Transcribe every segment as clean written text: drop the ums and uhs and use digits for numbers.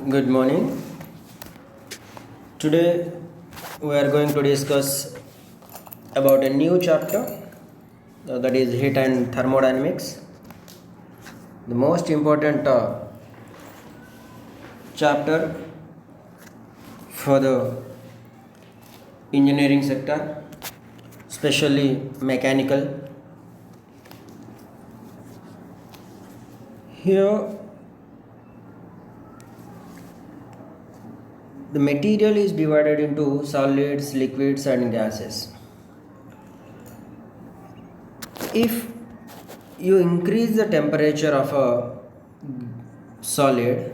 Good morning. Today we are going to discuss about a new chapter that is heat and thermodynamics. The most important chapter for the engineering sector, especially mechanical. Here the material is divided into solids, liquids and gases. If you increase the temperature of a solid,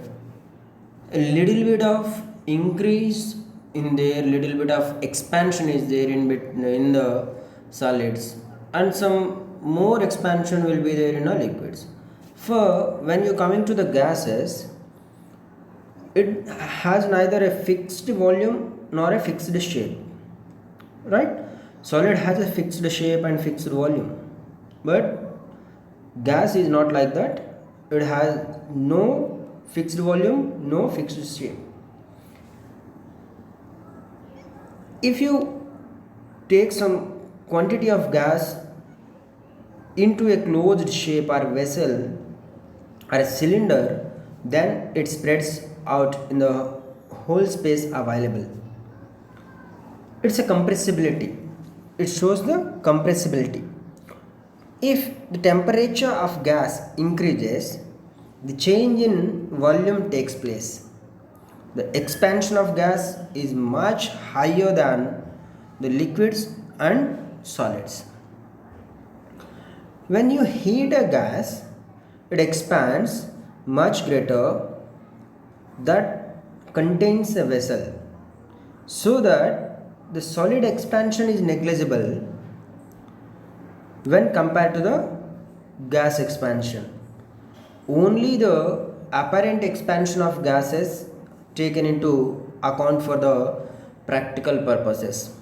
a little bit of increase in there, little bit of expansion is there in the solids, and some more expansion will be there in the liquids. For when you coming to the gases, it has neither a fixed volume nor a fixed shape, right? Solid has a fixed shape and fixed volume, but gas is not like that. It has no fixed volume, no fixed shape. If you take some quantity of gas into a closed shape or vessel or a cylinder, then it spreads out in the whole space available. It's a compressibility. It shows the compressibility. If the temperature of gas increases, the change in volume takes place. The expansion of gas is much higher than the liquids and solids. When you heat a gas, it expands much greater that contains a vessel, so that the solid expansion is negligible when compared to the gas expansion. Only the apparent expansion of gases taken into account for the practical purposes.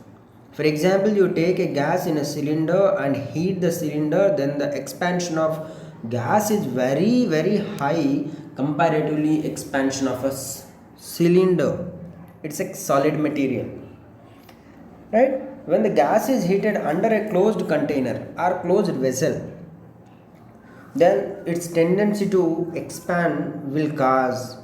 For example, you take a gas in a cylinder and heat the cylinder, then the expansion of gas is very high comparatively expansion of a cylinder. It's a solid material, right? When the gas is heated under a closed container or closed vessel, then its tendency to expand will cause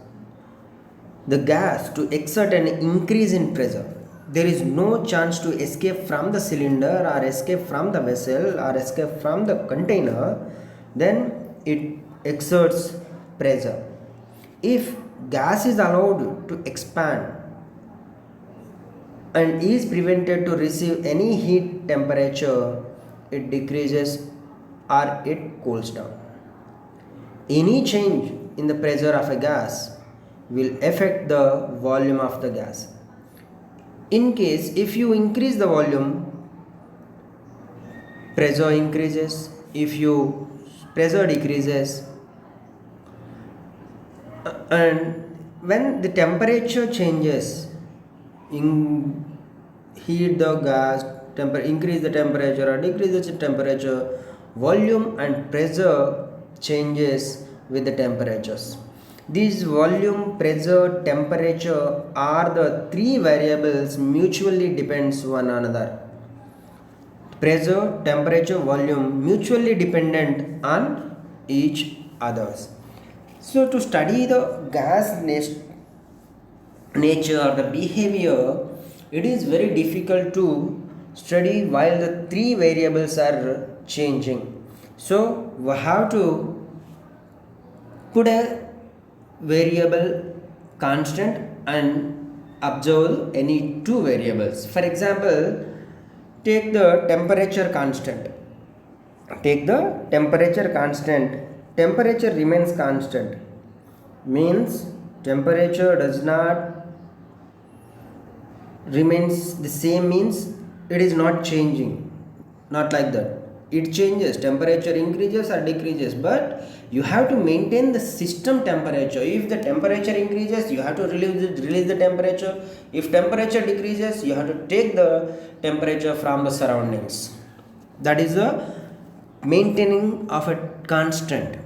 the gas to exert an increase in pressure. There is no chance to escape from the cylinder or escape from the vessel or escape from the container, then it exerts pressure. If gas is allowed to expand and is prevented to receive any heat temperature, it decreases or it cools down. Any change in the pressure of a gas will affect the volume of the gas. In case if you increase the volume, pressure increases. If you pressure decreases, and when the temperature changes, in heat the gas, increase the temperature or decrease the temperature, volume and pressure changes with the temperatures. These volume, pressure, temperature are the three variables mutually depends one another. Pressure, temperature, volume mutually dependent on each others. So to study the gas nature or the behavior, it is very difficult to study while the three variables are changing. So we have to put a variable constant and observe any two variables. For example, take the temperature constant. Take the temperature constant. Temperature remains constant, means temperature does not remains the same, means it is not changing, not like that. It changes, temperature increases or decreases, but you have to maintain the system temperature. If the temperature increases, you have to release the temperature. If temperature decreases, you have to take the temperature from the surroundings. That is the maintaining of a constant.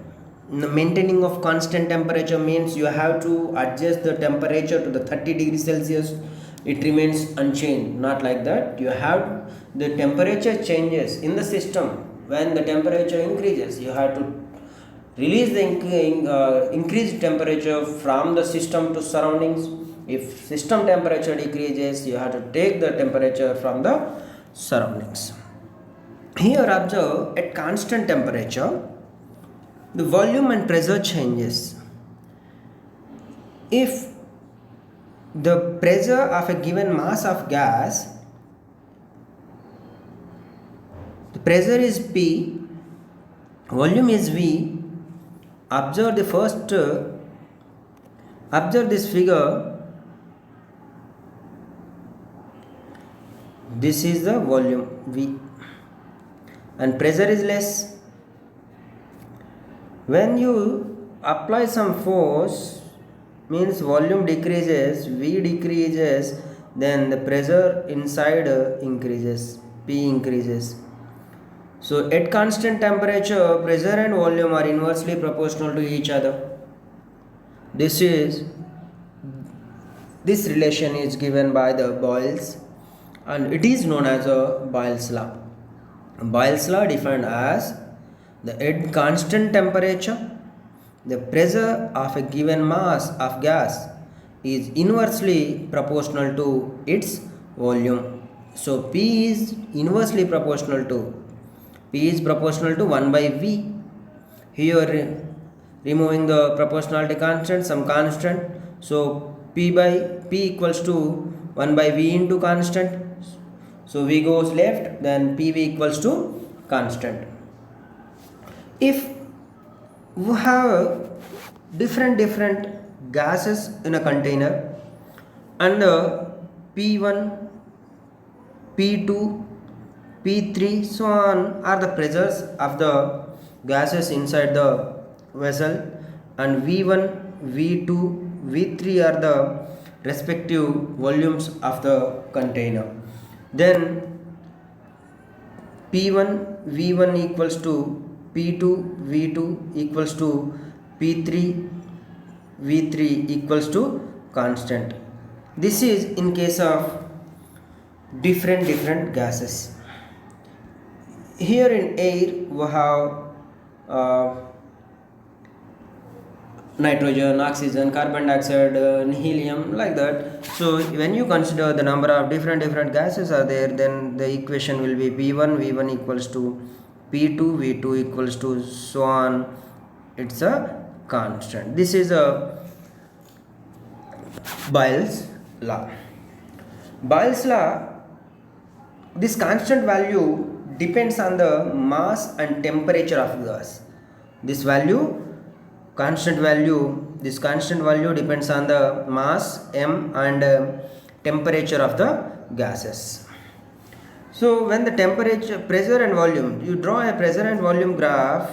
Maintaining of constant temperature means you have to adjust the temperature to the 30 degrees Celsius. It remains unchanged. Not like that. You have the temperature changes in the system. When the temperature increases, you have to release the increased temperature from the system to surroundings. If system temperature decreases, you have to take the temperature from the surroundings. Here observe at constant temperature the volume and pressure changes. If the pressure of a given mass of gas, the pressure is P, volume is V. Observe the first, observe this figure. This is the volume V and pressure is less. When you apply some force, means volume decreases, V decreases, then the pressure inside increases, P increases. So at constant temperature, pressure and volume are inversely proportional to each other. This relation is given by the Boyle's, and it is known as a Boyle's law. Boyle's law defined as at constant temperature, the pressure of a given mass of gas is inversely proportional to its volume. So P is inversely proportional to 1 by V. Here removing the proportionality constant, some constant. So P equals to 1 by V into constant. So V goes left, then PV equals to constant. If we have different gases in a container and P1, P2, P3 so on are the pressures of the gases inside the vessel, and V1, V2, V3 are the respective volumes of the container. Then P1, V1 equals to P2, V2 equals to P3, V3 equals to constant. This is in case of different gases. Here in air we have nitrogen, oxygen, carbon dioxide, helium, like that. So when you consider the number of different gases are there, then the equation will be P1, V1 equals to P2, V2 equals to so on. It's a constant. This is a Boyle's law. Boyle's law, this constant value depends on the mass and temperature of gas. This constant value depends on the mass m and temperature of the gases. So when the temperature, pressure and volume, you draw a pressure and volume graph.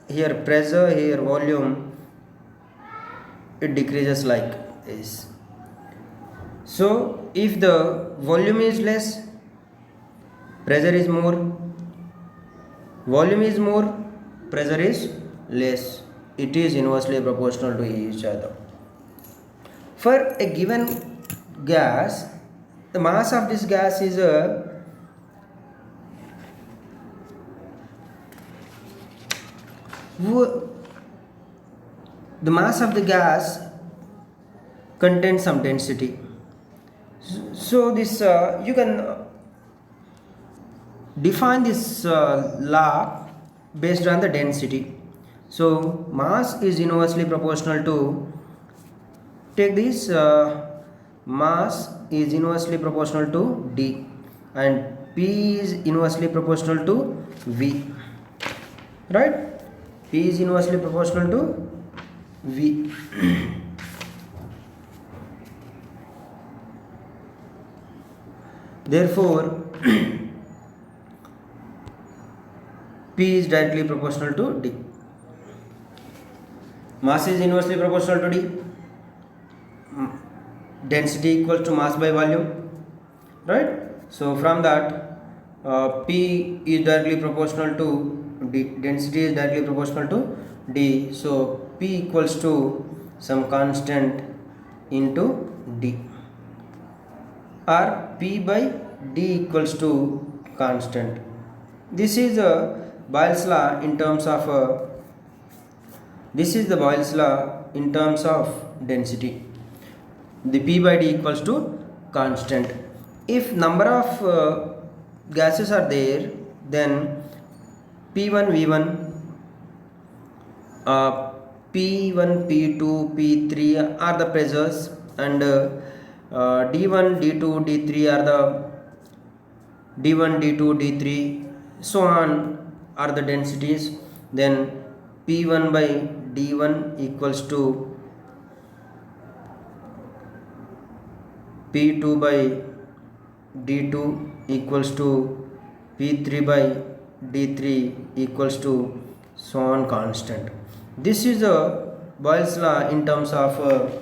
Here pressure, here volume, it decreases like this. So if the volume is less, pressure is more. Volume is more, pressure is less. It is inversely proportional to each other. For a given gas, the mass of this gas is the mass of the gas contains some density. So this you can define this law based on the density. So mass is inversely proportional to, take this, mass is inversely proportional to D and P is inversely proportional to V, right? P is inversely proportional to V. Therefore P is directly proportional to D. Mass is inversely proportional to D. Density equals to mass by volume, right? So from that P is directly proportional to D, density is directly proportional to D, so P equals to some constant into D, or P by D equals to constant. This is Boyle's law in terms of this is the Boyle's law in terms of density. The P by D equals to constant. If number of gases are there, then P1 V1, P1 P2 P3 are the pressures, and D1 D2 D3 are the D1 D2 D3 so on are the densities. Then P1 by D1 equals to P2 by D2 equals to P3 by D3 equals to so on constant. This is a Boyle's law in terms of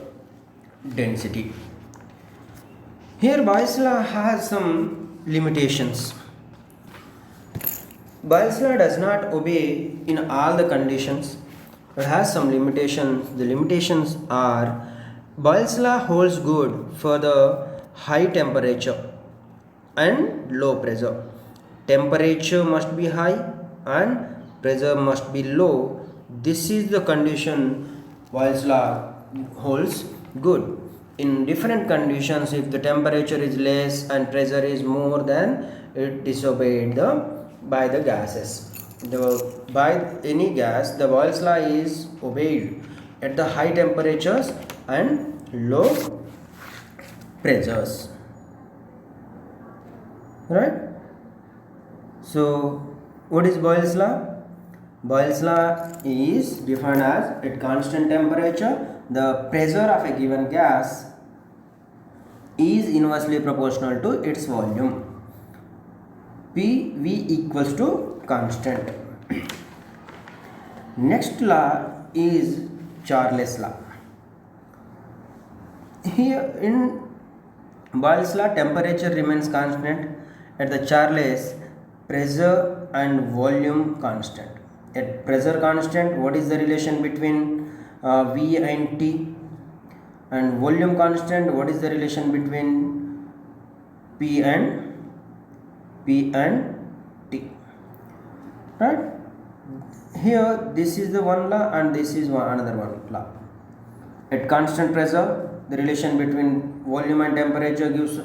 density. Here Boyle's law has some limitations. Boyle's law does not obey in all the conditions. It has some limitations. The limitations are: Boyle's law holds good for the high temperature and low pressure. Temperature must be high and pressure must be low. This is the condition Boyle's law holds good. In different conditions, if the temperature is less and pressure is more, then it disobeyed by the gases. By any gas, the Boyle's law is obeyed at the high temperatures and low pressures. Right? So, what is Boyle's law? Boyle's law is defined as at constant temperature, the pressure of a given gas is inversely proportional to its volume. PV equals to constant. Next law is Charles law. Here in Boyle's law, temperature remains constant. At the Charles, pressure and volume constant. At pressure constant, what is the relation between V and T? And volume constant, what is the relation between P and T? Right? Here, this is the one law and this is another one law. At constant pressure, the relation between volume and temperature gives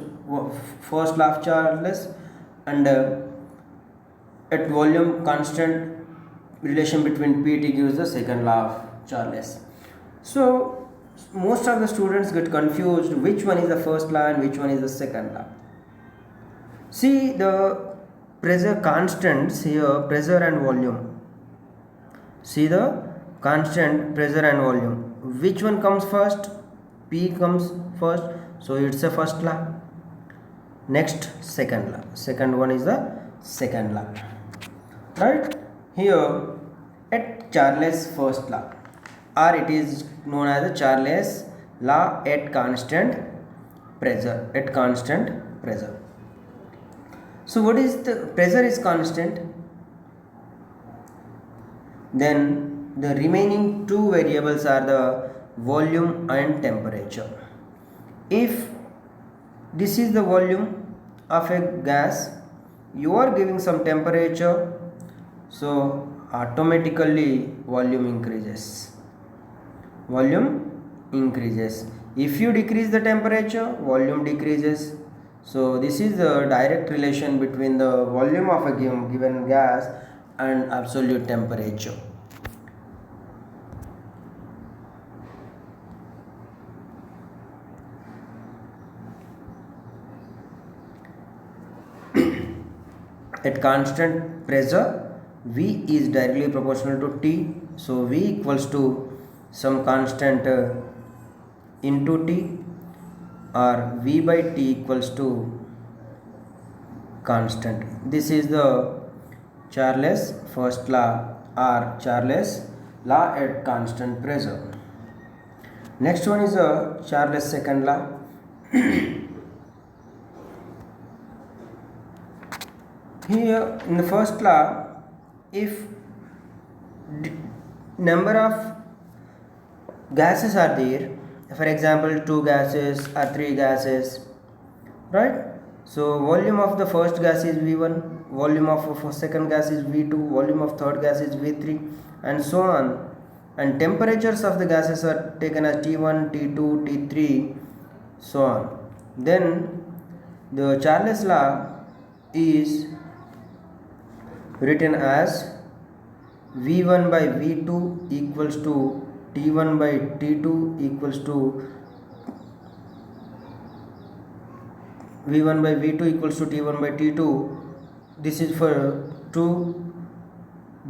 first law of Charles, and at volume constant, relation between Pt gives the second law of Charles. So most of the students get confused which one is the first law and which one is the second law. See the pressure constants here, pressure and volume. See the constant, pressure and volume. Which one comes first? P comes first, so it's a first law. Next, second law. Second one is the second law. Right? Here at Charles' first law, or it is known as the Charles law at constant pressure. At constant pressure. So what is the pressure is constant? Then the remaining two variables are the volume and temperature. If this is the volume of a gas, you are giving some temperature, so automatically volume increases. If you decrease the temperature, volume decreases. So this is the direct relation between the volume of a given gas and absolute temperature. At constant pressure, V is directly proportional to T, so V equals to some constant into T, or V by T equals to constant. This is the Charles first law or Charles law at constant pressure. Next one is the Charles second law. Here in the first law, if number of gases are there, for example 2 gases or 3 gases, right? So volume of the first gas is V1, volume of second gas is V2, volume of third gas is V3, and so on, and temperatures of the gases are taken as T1, T2, T3, so on. Then the Charles law is written as V1 by V2 equals to T1 by T2 equals to V1 by V2 equals to T1 by T2. This is for 2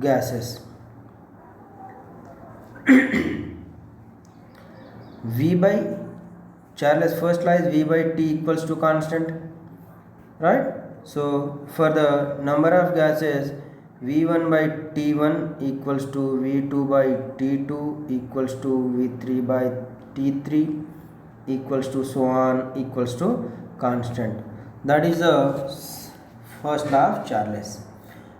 gases. V by Charles first law is V by T equals to constant, right? So for the number of gases, V1 by T1 equals to V2 by T2 equals to V3 by T3 equals to so on equals to constant. That is the first law of Charles.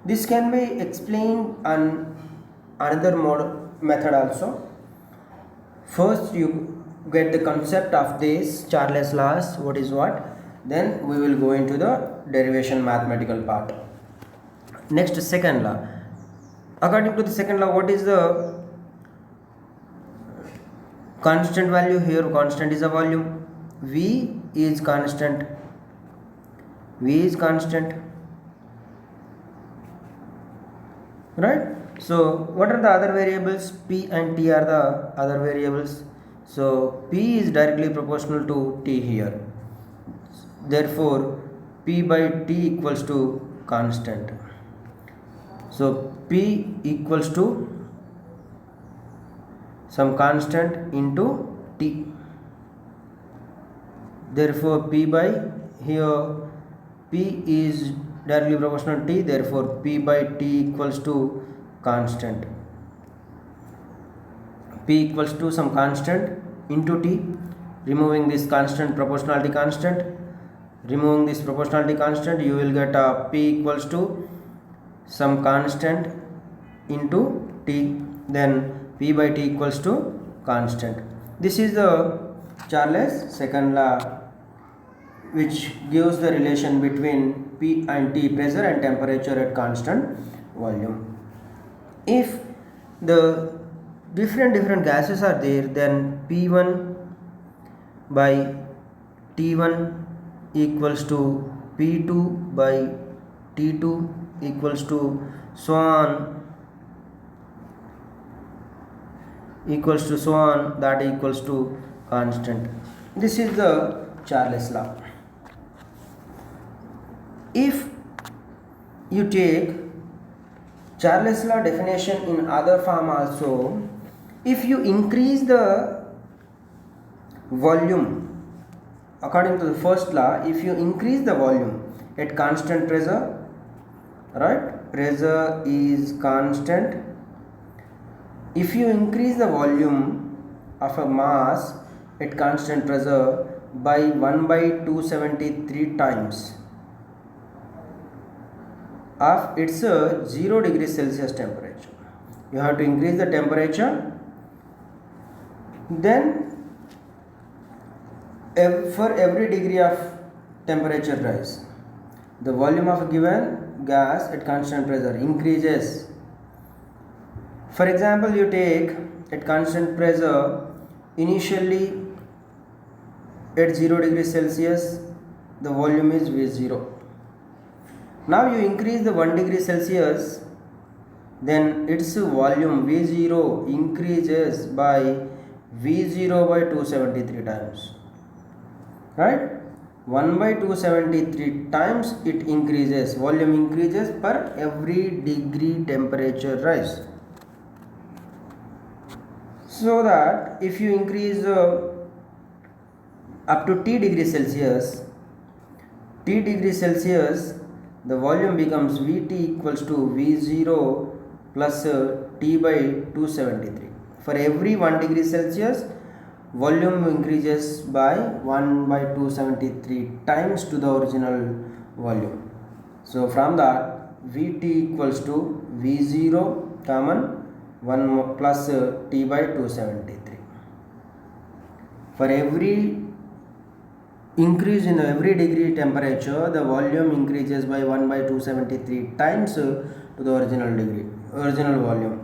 This can be explained on another method also. First you get the concept of this Charles laws, what is what, then we will go into the derivation mathematical part. Next, second law. According to the second law, what is the constant value? Here constant is a volume, V is constant, V is constant, right? So what are the other variables? P and T are the other variables. So P is directly proportional to T here, therefore P by T equals to constant. So P equals to some constant into T, therefore P by here P is directly proportional to T, therefore P by T equals to constant. P equals to some constant into T, removing this constant, proportionality constant, removing this proportionality constant, you will get a P equals to some constant into T, then P by T equals to constant. This is the Charles second law, which gives the relation between P and T, pressure and temperature at constant volume. If the different gases are there, then P1 by T1 equals to P2 by T2 equals to so on equals to so on, that equals to constant. This is the Charles law. If you take Charles law definition in other form also, if you increase the volume according to the first law, if you increase the volume at constant pressure, right, pressure is constant, if you increase the volume of a mass at constant pressure by 1 by 273 times of its 0 degree Celsius temperature, you have to increase the temperature, then for every degree of temperature rise, the volume of a given gas at constant pressure increases. For example, you take at constant pressure, initially at 0 degree Celsius, the volume is V0. Now you increase the 1 degree Celsius, then its volume V0 increases by V0 by 273 times, right? 1 by 273 times it increases, volume increases per every degree temperature rise. So that if you increase up to T degree Celsius, the volume becomes Vt equals to V0 plus T by 273. For every 1 degree Celsius, volume increases by 1 by 273 times to the original volume. So from that Vt equals to V0 common 1 plus T by 273. For every increase in every degree temperature, the volume increases by 1 by 273 times to the original volume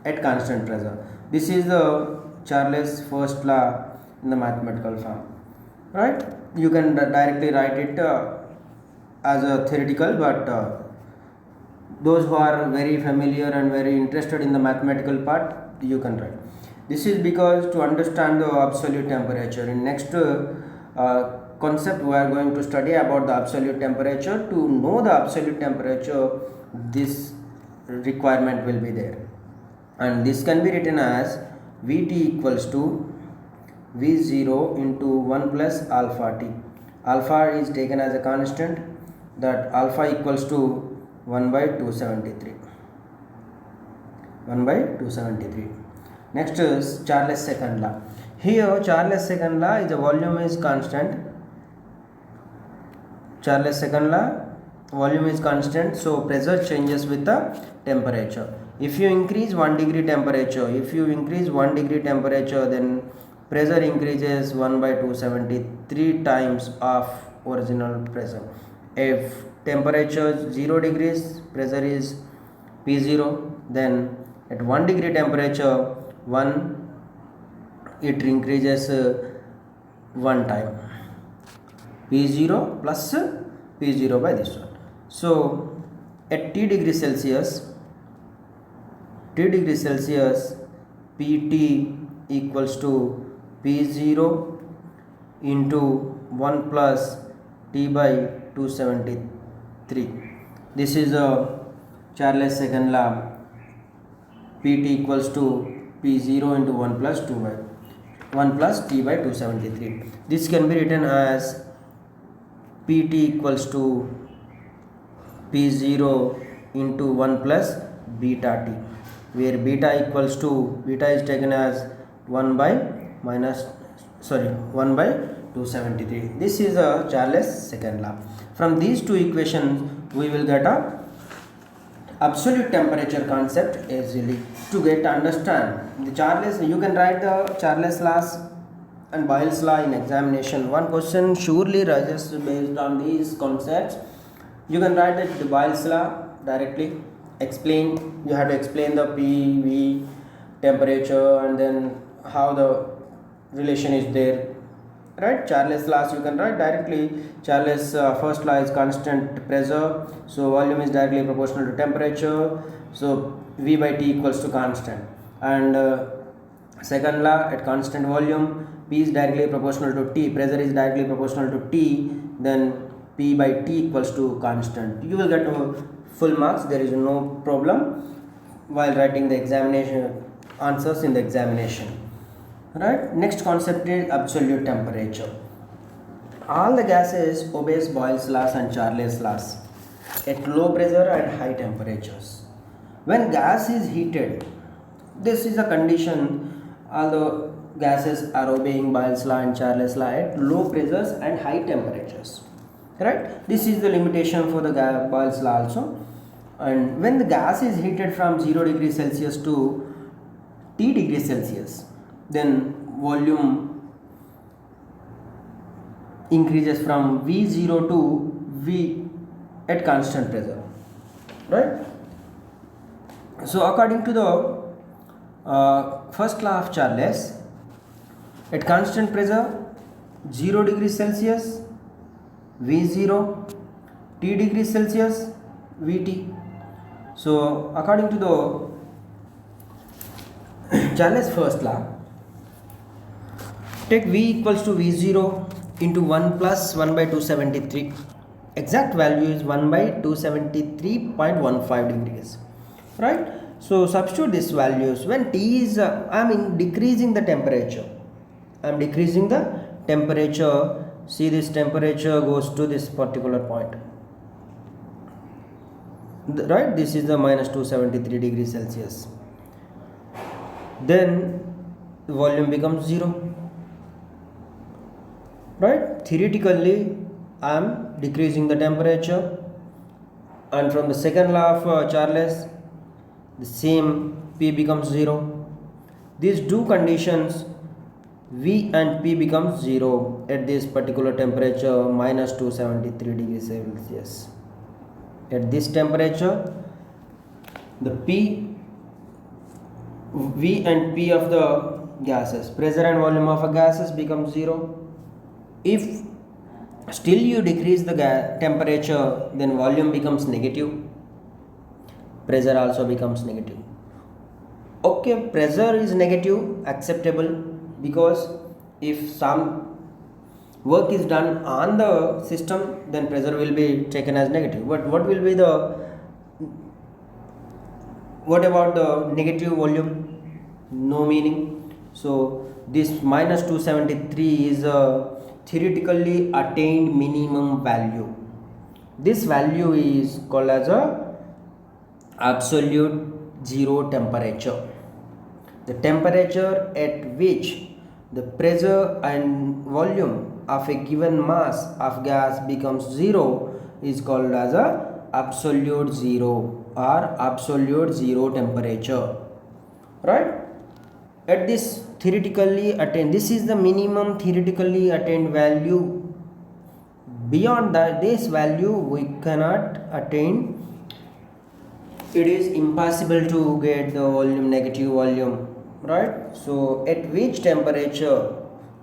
at constant pressure. This is the Charles' first law in the mathematical form, right? You can directly write it as a theoretical, but those who are very familiar and very interested in the mathematical part, you can write. This is because to understand the absolute temperature, in next concept we are going to study about the absolute temperature. To know the absolute temperature, this requirement will be there, and this can be written as Vt equals to V0 into 1 plus alpha t. Alpha is taken as a constant, that alpha equals to 1 by 273. 1 by 273. Next is Charles' second law. Here Charles' second law is the volume is constant. Charles' second law, volume is constant, so pressure changes with the temperature. If you increase 1 degree temperature, then pressure increases 1 by 273 times of original pressure. If temperature is 0 degrees, pressure is P0, then at 1 degree temperature, it increases 1 time, P0 plus P0 by this one. So at T degree Celsius, Pt equals to P0 into 1 plus T by 273. This is a Charles' second law. Pt equals to P0 into 1 plus T by 273. This can be written as Pt equals to P0 into 1 plus beta t, where beta is taken as 1 by 273. This is a Charles' second law. From these two equations we will get a absolute temperature concept easily. To get to understand the Charles, you can write the Charles' laws and Boyle's law in examination. One question surely rises based on these concepts. You can write the Boyle's law directly. You have to explain the PV temperature and then how the relation is there, right? Charles' laws you can write directly. Charles' first law is constant pressure, so volume is directly proportional to temperature, so V by T equals to constant. And second law, at constant volume, P is directly proportional to T, pressure is directly proportional to T, then P by T equals to constant. You will get full marks, there is no problem while writing the examination answers in the examination, right? Next concept is absolute temperature. All the gases obeys Boyle's laws and Charles' laws at low pressure and high temperatures. When gas is heated, this is a condition, all the gases are obeying Boyle's law and Charles' law at low pressures and high temperatures, right? This is the limitation for the Boyle's law also. And when the gas is heated from 0 degrees Celsius to T degrees Celsius, then volume increases from V0 to V at constant pressure, right? So according to the first law of Charles, at constant pressure 0 degrees Celsius V0, T degrees Celsius Vt. So according to the Charles' first law, take V equals to V0 into 1 plus 1 by 273. Exact value is 1 by 273.15 degrees, right? So substitute these values. When T is I am decreasing the temperature. See, this temperature goes to this particular point, right? This is the minus 273 degrees Celsius. Then volume becomes 0, right? Theoretically I am decreasing the temperature, and from the second law of Charles, the same P becomes 0. These two conditions V and P becomes 0 at this particular temperature minus 273 degrees Celsius. At this temperature, the V and P of the gases, pressure and volume of a gases becomes 0. If still you decrease the temperature, then volume becomes negative, pressure also becomes negative. Okay, pressure is negative, acceptable, because if some work is done on the system, then pressure will be taken as negative. But what about the negative volume? No meaning. So this minus 273 is a theoretically attained minimum value. This value is called as a absolute zero temperature. The temperature at which the pressure and volume of a given mass of gas becomes zero is called as a absolute zero or absolute zero temperature, right? At this theoretically attained, this is the minimum theoretically attained value. Beyond that, this value we cannot attain. It is impossible to get the volume, negative volume, right? So at which temperature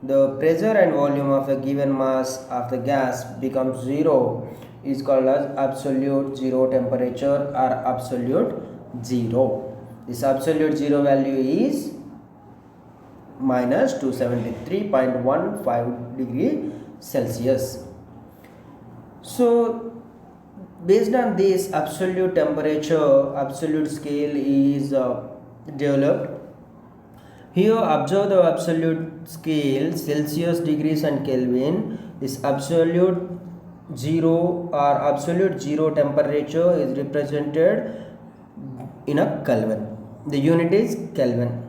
the pressure and volume of a given mass of the gas becomes zero is called as absolute zero temperature or absolute zero. This absolute zero value is minus 273.15 degree Celsius. So based on this absolute temperature, absolute scale is developed. Here observe the absolute scale, Celsius, degrees and Kelvin. This absolute zero or absolute zero temperature is represented in a Kelvin. The unit is Kelvin.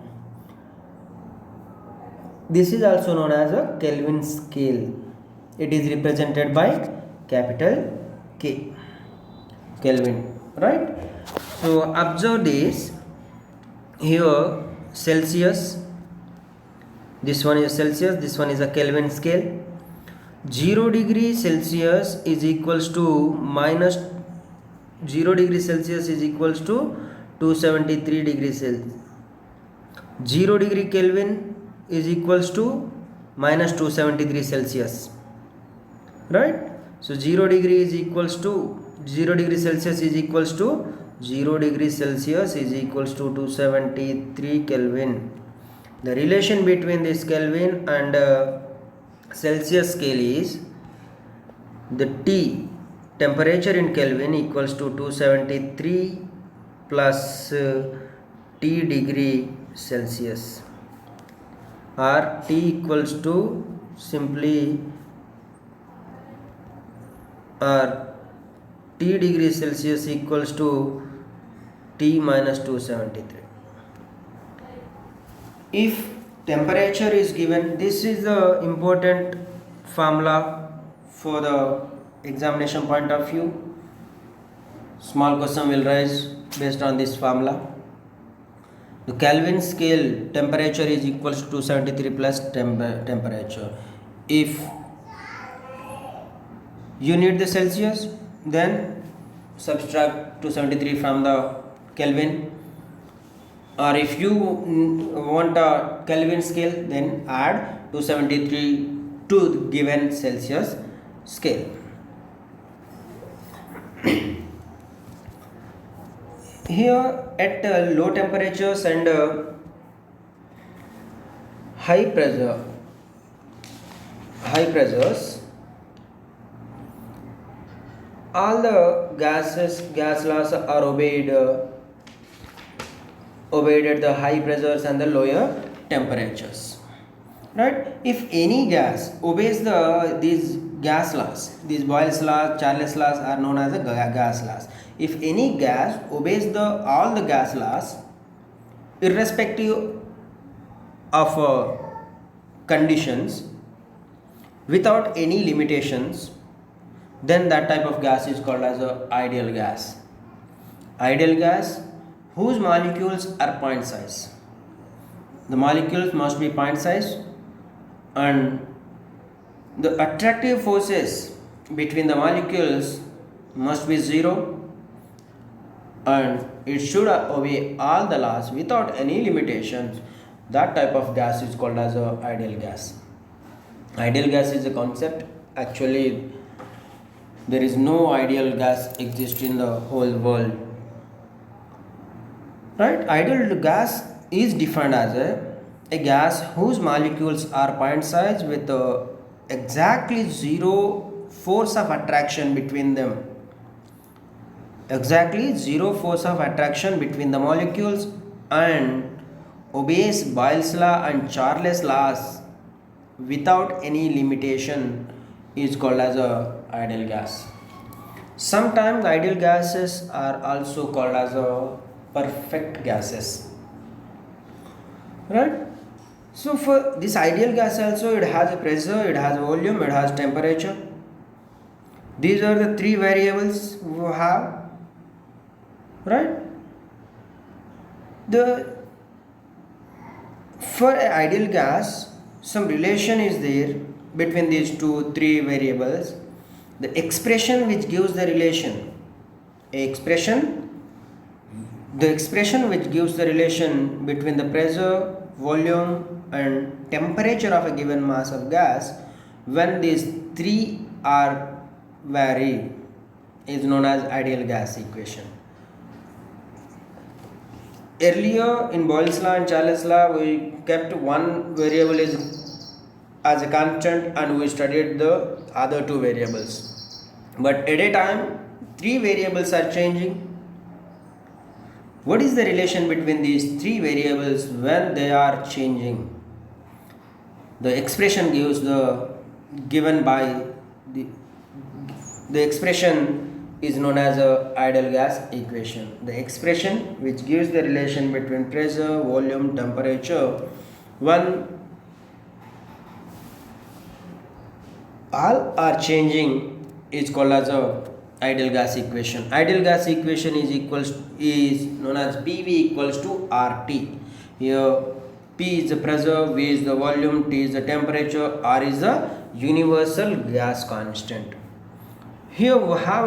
This is also known as a Kelvin scale. It is represented by capital K. Kelvin, right? So observe this. Here Celsius, this one is Celsius, this one is a Kelvin scale. 0 degree Celsius is equals to minus 0 degree Celsius is equals to 273 degrees Celsius. 0 degree Kelvin is equals to minus 273 Celsius, right? So 0 degree is equals to 0 degree Celsius is equals to 0 degree Celsius is equals to 273 Kelvin. The relation between this Kelvin and Celsius scale is the T, temperature in Kelvin, equals to 273 plus T degree Celsius, or T equals to simply T degree Celsius equals to T minus 273. If temperature is given, this is the important formula for the examination point of view. Small question will rise based on this formula. The Kelvin scale, temperature is equals to 273 plus temperature. If you need the Celsius, then subtract 273 from the Kelvin, or if you want a Kelvin scale, then add 273 to the given Celsius scale. Here at low temperatures and high pressures, all the gas laws are obeyed at the high pressures and the lower temperatures, right? If any gas obeys these gas laws, these Boyle's laws, Charles laws are known as the gas laws. If any gas obeys all the gas laws, irrespective of conditions, without any limitations, then that type of gas is called as a ideal gas. Ideal gas whose molecules are point size. The molecules must be point size, and the attractive forces between the molecules must be zero, and it should obey all the laws without any limitations. That type of gas is called as a ideal gas. Ideal gas is a concept. Actually, there is no ideal gas exist in the whole world. Right? Ideal gas is defined as a gas whose molecules are point size with exactly zero force of attraction between them. Exactly zero force of attraction between the molecules, and obeys Boyle's law and Charles' laws without any limitation is called as a ideal gas. Sometimes ideal gases are also called as a perfect gases. Right? So for this ideal gas also, it has a pressure, it has volume, it has temperature. These are the three variables we have. Right? The For an ideal gas, some relation is there between these three variables. The expression which gives the relation, a expression the expression which gives the relation between the pressure, volume, and temperature of a given mass of gas, when these three are varied, is known as ideal gas equation. Earlier in Boyle's law and Charles' law, we kept one variable as a constant, and we studied the other two variables. But at a time, three variables are changing. What is the relation between these three variables when they are changing? The expression gives the given by the the expression is known as a ideal gas equation. The expression which gives the relation between pressure, volume, temperature, when all are changing, is called as a ideal gas equation. Ideal gas equation is known as PV equals to RT. Here P is the pressure, V is the volume, T is the temperature, R is the universal gas constant. Here we have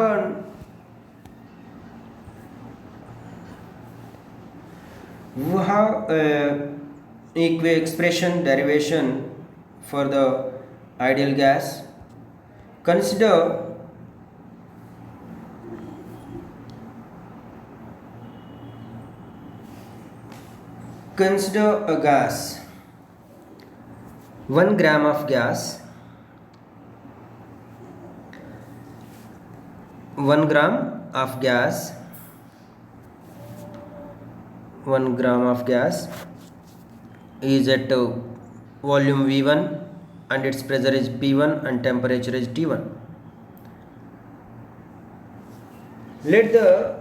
an expression derivation for the ideal gas. Consider a gas, 1 gram of gas, 1 gram of gas, 1 gram of gas is at volume V1, and its pressure is P1 and temperature is T1. Let the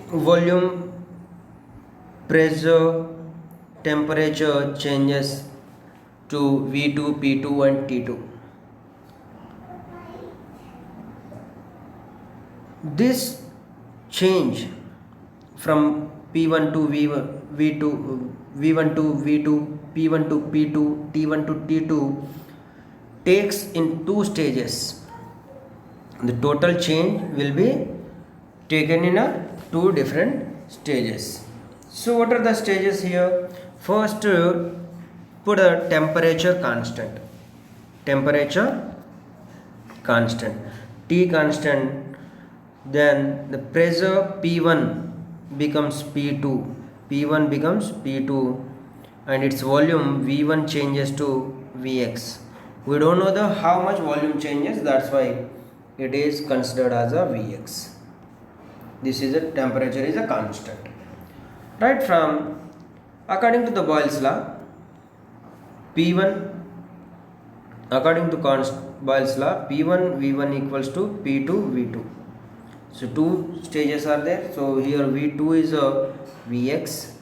volume, pressure, temperature changes to V2, P2 and T2. This change from P1 to V1, V1 to V2, P1 to P2, T1 to T2 takes in two stages. The total change will be taken in two different stages. So what are the stages here? First, put a temperature constant. Temperature constant, T constant. Then the pressure P1 becomes P2, P1 becomes P2, and its volume V1 changes to Vx. We don't know the how much volume changes, that's why it is considered as a Vx. This is a temperature is a constant. Right, from according to the Boyle's law, P1 according to Boyle's law, P1 V1 equals to P2 V2. So two stages are there. So here V2 is a Vx,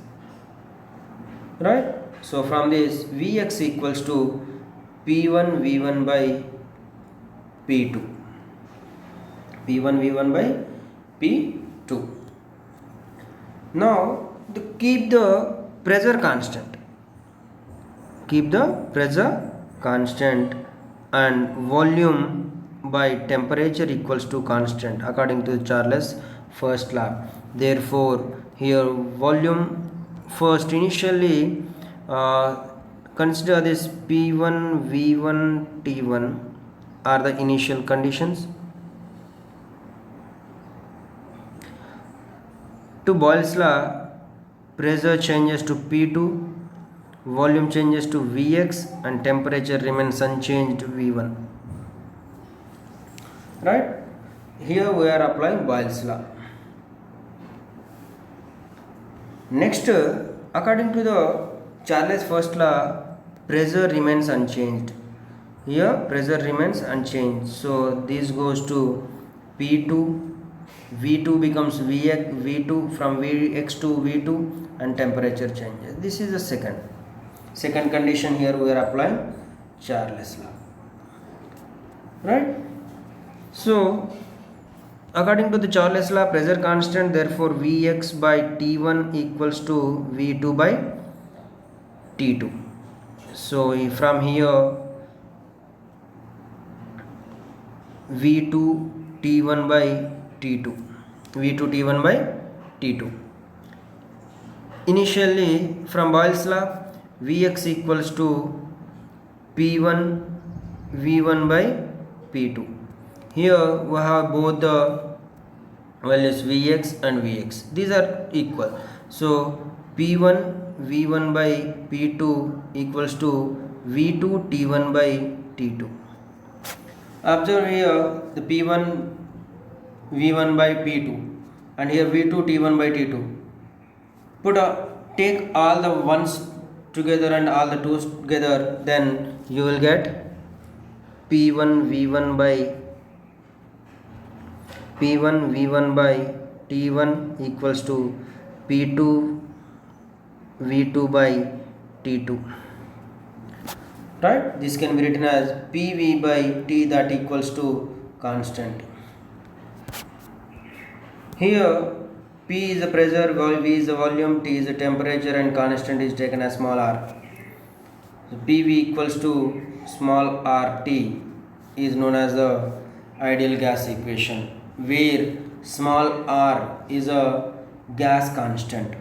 right? So from this Vx equals to P1 V1 by P2. P1 V1 by P2. Now keep the pressure constant. Keep the pressure constant and volume by temperature equals to constant according to Charles first law. Therefore, here volume first initially consider this P1 V1 T1 are the initial conditions. To Boyle's law, pressure changes to P2, volume changes to Vx, and temperature remains unchanged V1. Right? Here we are applying Boyle's law. Next, according to the Charles first law, pressure remains unchanged. Here pressure remains unchanged. So this goes to P2. V2 becomes Vx, V2 from Vx to V2 and temperature changes. This is the second condition. Here we are applying Charles law. Right? So according to the Charles law, pressure constant, therefore Vx by T1 equals to V2 by T2. So from here V2 T1 by T2, V2 T1 by T2. Initially from Boyle's law, Vx equals to P1 V1 by P2. Here we have both the values Vx and Vx. These are equal. So P1 V1 by P2 equals to V2 T1 by T2. Observe here the P1 V1 by P2 and here V2 T1 by T2. Take all the ones together and all the twos together, then you will get P1 V1 by T1 equals to P2 V2 by T2. Right? This can be written as PV by T, that equals to constant. Here P is the pressure, V is the volume, T is the temperature, and constant is taken as small r. So PV equals to small rt is known as the ideal gas equation, where small r is a gas constant.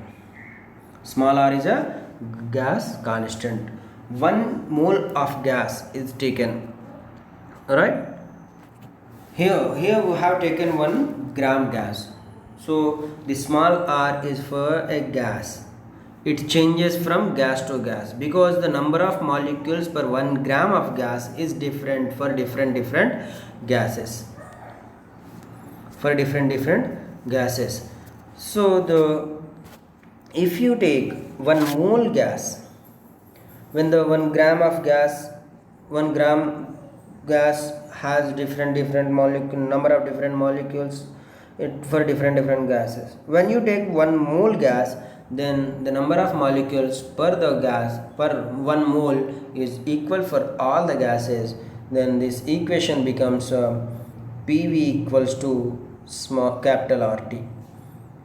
Small r is a gas constant. 1 mole of gas is taken. Alright? Here we have taken 1 gram gas. So the small r is for a gas. It changes from gas to gas because the number of molecules per 1 gram of gas is different for different gases. So if you take 1 mole gas, when the 1 gram of gas, 1 gram gas has different molecule, number of different molecules for different gases. When you take 1 mole gas, then the number of molecules per 1 mole is equal for all the gases. Then this equation becomes PV equals to small capital RT.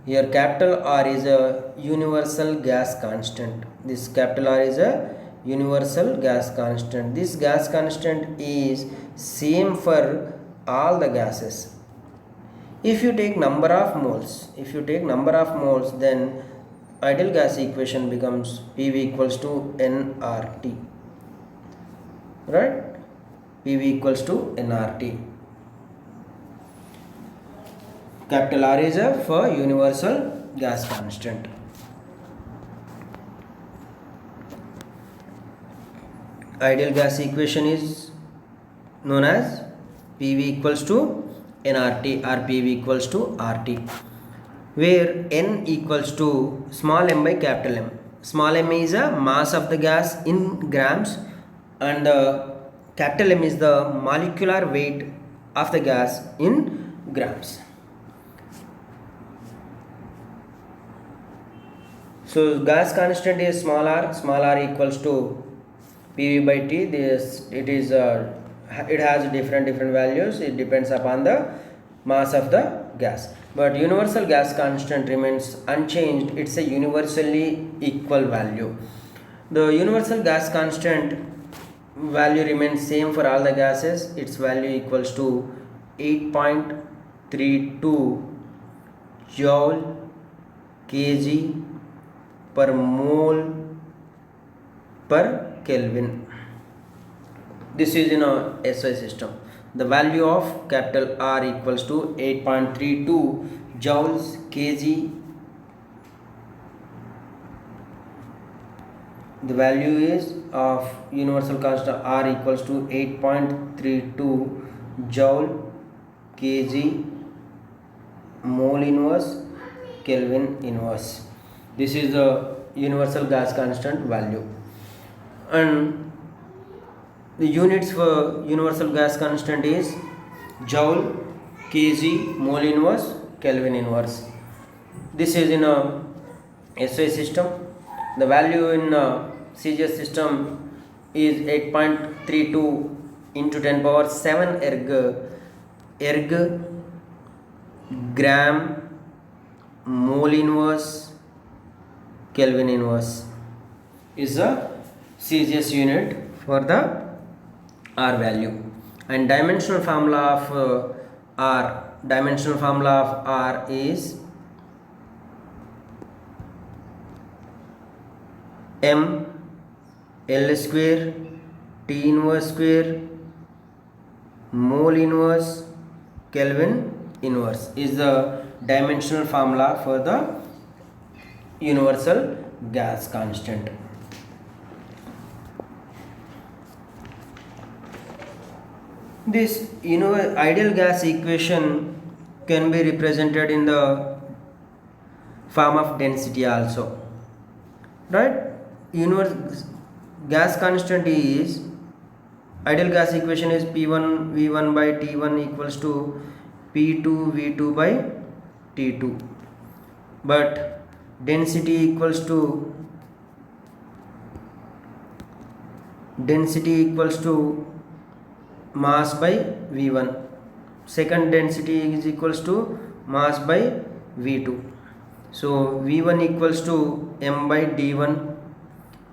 Here capital R is a universal gas constant. This capital R is a universal gas constant. This gas constant is same for all the gases. If you take number of moles, then ideal gas equation becomes PV equals to nRT. Right? PV equals to nRT. Capital R is a for universal gas constant. Ideal gas equation is known as PV equals to nRT or PV equals to RT, where n equals to small m by capital M. Small m is a mass of the gas in grams and capital M is the molecular weight of the gas in grams. So gas constant is small r equals to PV by T. This it is it has different values. It depends upon the mass of the gas, but universal gas constant remains unchanged. It's a universally equal value. The universal gas constant value remains same for all the gases. Its value equals to 8.32 joule kg per mole per Kelvin. This is in a SI system. The value of capital R equals to 8.32 joules kg. The value is of universal constant R equals to 8.32 joule kg mole inverse Kelvin inverse. This is the universal gas constant value, and the units for universal gas constant is joule kg mole inverse Kelvin inverse. This is in a SI system. The value in a CGS system is 8.32 into 10 power 7 erg gram mole inverse Kelvin inverse is a CGS unit for the R value. And dimensional formula of R is m L square T inverse square mole inverse Kelvin inverse is the dimensional formula for the universal gas constant. This ideal gas equation can be represented in the form of density also, right? Gas constant is, ideal gas equation is P1 V1 by T1 equals to P2 V2 by T2, but density equals to mass by V1. Second density is equals to mass by V2. So V1 equals to m by d1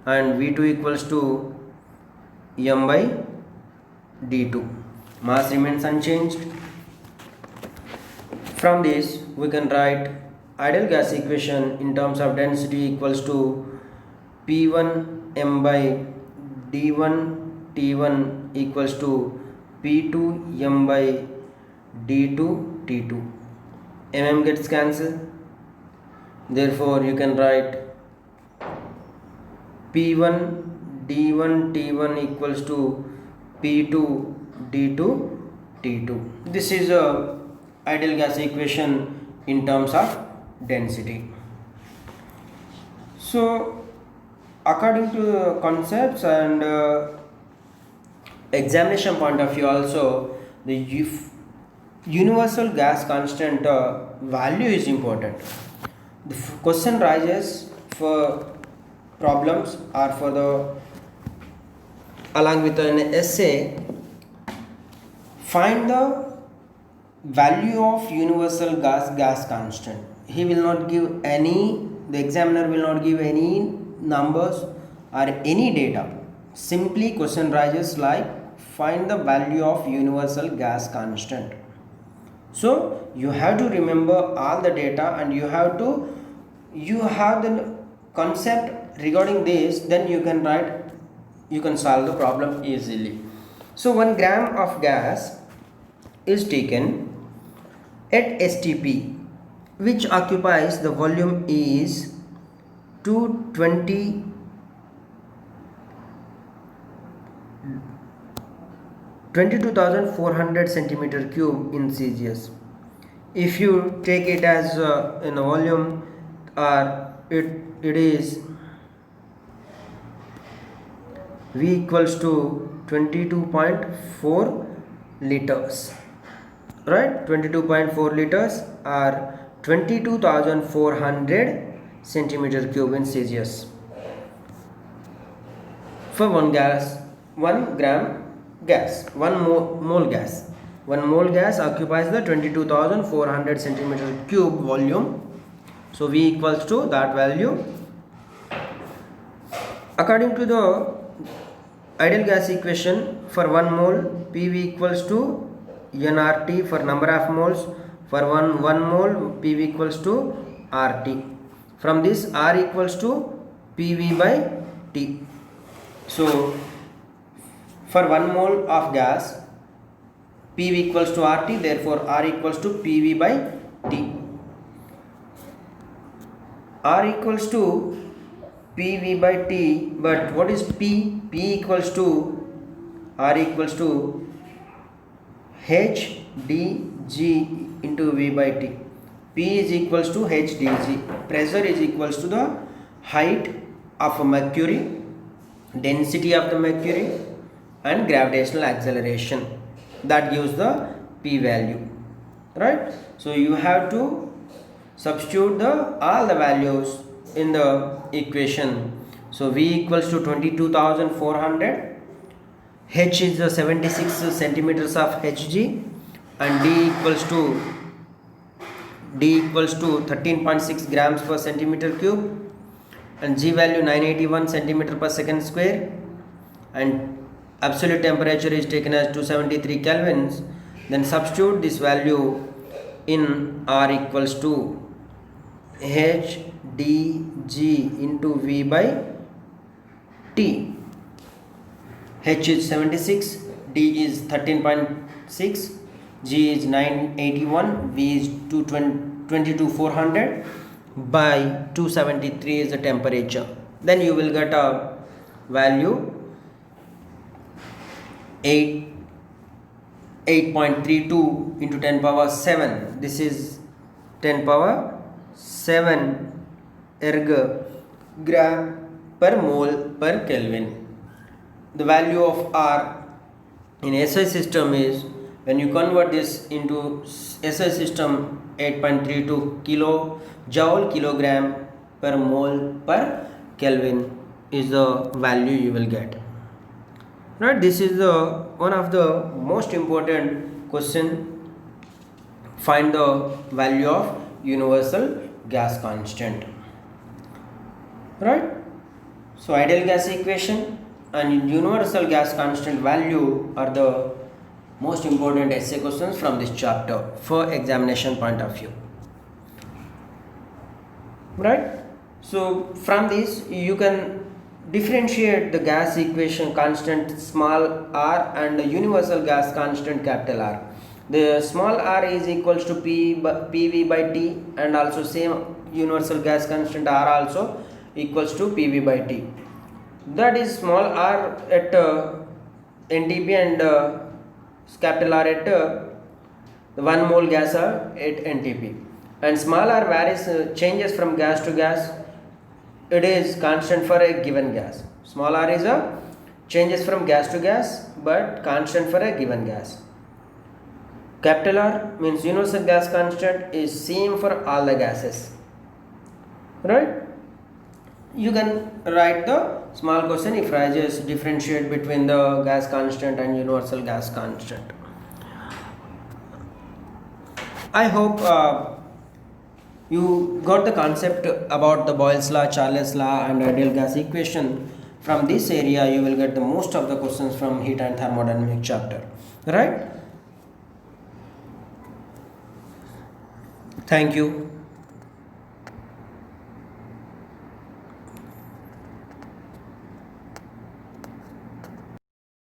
and V2 equals to m by d2. Mass remains unchanged. From this we can write ideal gas equation in terms of density equals to P1 m by d1 T1 equals to P2 m by d2 T2. mm gets cancelled, therefore you can write P1 d1 T1 equals to P2 d2 T2. This is a ideal gas equation in terms of density. So according to the concepts and examination point of view also, the universal gas constant value is important. The question rises for problems or for the along with an essay, find the value of universal gas constant. He will not give any, the examiner will not give any numbers or any data. Simply question rises like find the value of universal gas constant. So you have to remember all the data and you have the concept regarding this, then you can solve the problem easily. So 1 gram of gas is taken at STP, which occupies the volume is 22,400 centimeter cube in CGS. If you take it as in a volume, it is V equals to 22.4 liters, right? 22.4 liters are 22,400 centimeter cube in CGS. For 1 gram gas, mole gas. 1 mole gas occupies the 22,400 centimeter cube volume. So V equals to that value. According to the ideal gas equation, for 1 mole PV equals to nRT for number of moles. For 1 mole PV equals to RT. From this R equals to PV by T. So for 1 mole of gas PV equals to RT, therefore R equals to PV by T. R equals to PV by T, but what is P? P equals to R equals to HdG into V by T. P is equals to HdG. Pressure is equals to the height of mercury, density of the mercury, and gravitational acceleration. That gives the P value, right? So you have to substitute all the values in the equation. So V equals to 22,400, H is the 76 centimeters of Hg, and D equals to 13.6 grams per centimeter cube, and G value 981 centimeter per second square, and absolute temperature is taken as 273 kelvins. Then substitute this value in R equals to HdG into V by T. H is 76, D is 13.6, G is 981, V is 22,400 by 273 is the temperature. Then you will get a value 8.32 into 10 power 7. This is 10 power 7 gram per mole per Kelvin. The value of R in SI system is, when you convert this into SI system, 8.32 kilojoule kilogram per mole per Kelvin is the value you will get. Right, this is the one of the most important question. Find the value of universal gas constant. Right, so ideal gas equation and universal gas constant value are the most important essay questions from this chapter for examination point of view. Right, so from this you can differentiate the gas equation constant small r and the universal gas constant capital R. The small r is equals to PV by T, and also same universal gas constant R also equals to PV by T. That is small r at NTP and capital R at the 1 mole gas at NTP. And small r varies, changes from gas to gas. It is constant for a given gas. Small r is a changes from gas to gas but constant for a given gas. Capital R means universal gas constant is same for all the gases. Right? You can write the small question if I just differentiate between the gas constant and universal gas constant. I hope you got the concept about the Boyle's law, Charles' law and ideal gas equation. From this area you will get the most of the questions from heat and thermodynamic chapter, right? Thank you.